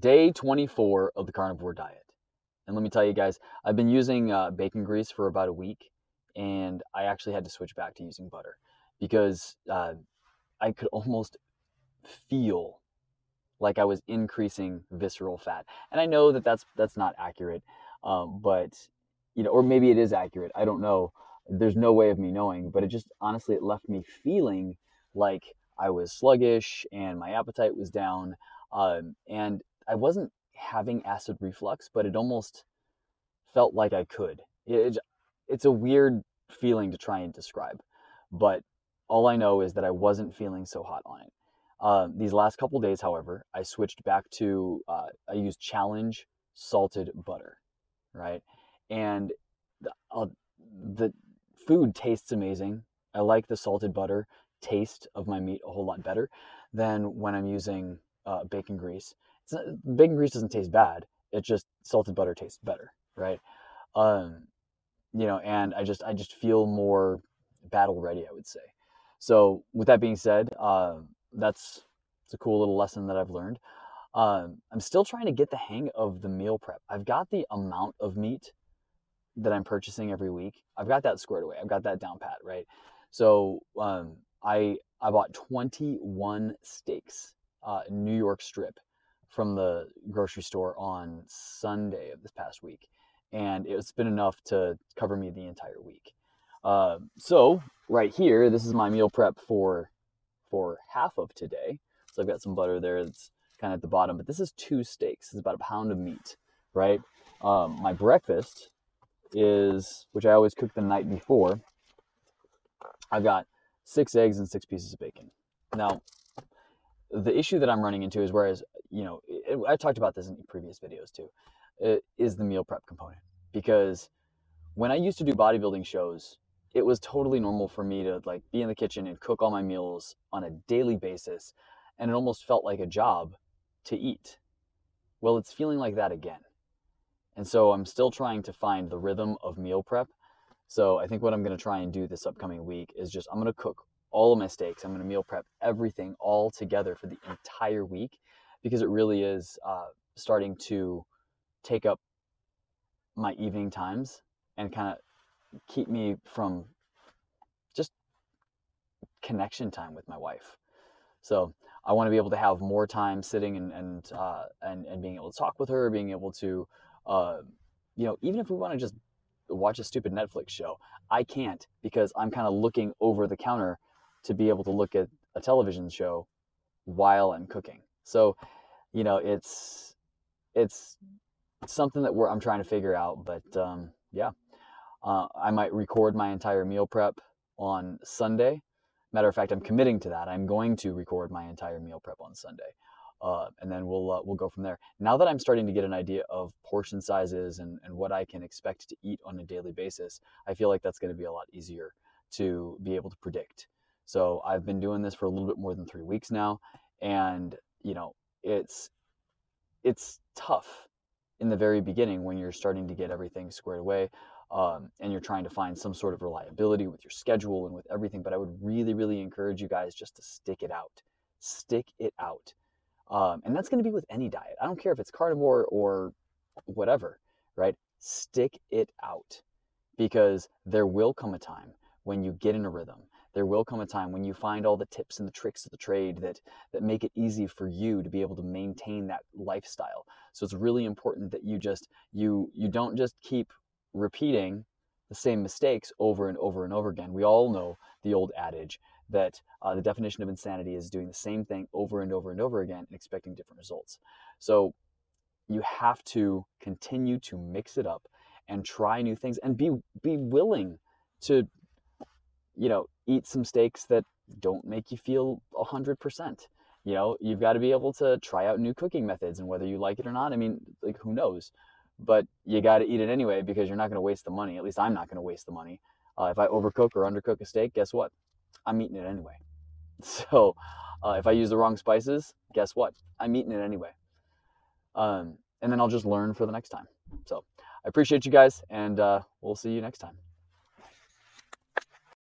Day 24 of the carnivore diet. And let me tell you guys, I've been using bacon grease for about a week, and I actually had to switch back to using butter because I could almost feel like I was increasing visceral fat. And I know that that's not accurate, but or maybe it is accurate. I don't know. There's no way of me knowing, but it just honestly it left me feeling like I was sluggish and my appetite was down, and I wasn't having acid reflux, but it almost felt like I could. It's a weird feeling to try and describe, but all I know is that I wasn't feeling so hot on it. These last couple days, however, I switched back to I used Challenge salted butter, right? And the food tastes amazing. I like the salted butter taste of my meat a whole lot better than when I'm using bacon grease. Bacon grease doesn't taste bad. It just salted butter tastes better, right? Um, and I just feel more battle ready, I would say. So with that being said, that's it's a cool little lesson that I've learned. I'm still trying to get the hang of the meal prep. I've got the amount of meat that I'm purchasing every week. I've got that squared away. I've got that down pat, right? So I bought 21 steaks, New York strip, from the grocery store on Sunday of this past week, and it's been enough to cover me the entire week. So right here, this is my meal prep for half of today. So I've got some butter there that's kind of at the bottom, but this is 2 steaks. It's about a pound of meat, right? My breakfast is, which I always cook the night before, I've got 6 eggs and 6 pieces of bacon. Now, the issue that I'm running into is whereas, I talked about this in previous videos too, is the meal prep component. Because when I used to do bodybuilding shows, it was totally normal for me to like be in the kitchen and cook all my meals on a daily basis, and it almost felt like a job to eat. Well, it's feeling like that again. And so I'm still trying to find the rhythm of meal prep. So I think what I'm going to try and do this upcoming week is just I'm going to cook all of my steaks. I'm going to meal prep everything all together for the entire week, because it really is starting to take up my evening times and kind of keep me from just connection time with my wife. So I want to be able to have more time sitting and being able to talk with her, being able to, even if we want to just watch a stupid Netflix show, I can't, because I'm kind of looking over the counter to be able to look at a television show while I'm cooking. So, it's something that I'm trying to figure out. But yeah, I might record my entire meal prep on Sunday. Matter of fact, I'm committing to that. I'm going to record my entire meal prep on Sunday, and then we'll go from there. Now that I'm starting to get an idea of portion sizes and what I can expect to eat on a daily basis, I feel like that's going to be a lot easier to be able to predict. So I've been doing this for a little bit more than 3 weeks now, and it's tough in the very beginning when you're starting to get everything squared away, and you're trying to find some sort of reliability with your schedule and with everything. But I would really, really encourage you guys just to stick it out. Stick it out. And that's going to be with any diet. I don't care if it's carnivore or whatever, right? Stick it out, because there will come a time when you get in a rhythm. There will come a time when you find all the tips and the tricks of the trade that make it easy for you to be able to maintain that lifestyle. So it's really important that you don't just keep repeating the same mistakes over and over and over again. We all know the old adage that the definition of insanity is doing the same thing over and over and over again and expecting different results. So you have to continue to mix it up and try new things, and be willing to eat some steaks that don't make you feel 100%. You've got to be able to try out new cooking methods, and whether you like it or not, I mean, like, who knows? But you got to eat it anyway, because you're not going to waste the money. At least I'm not going to waste the money. If I overcook or undercook a steak, guess what? I'm eating it anyway. So if I use the wrong spices, guess what? I'm eating it anyway. And then I'll just learn for the next time. So I appreciate you guys, and we'll see you next time.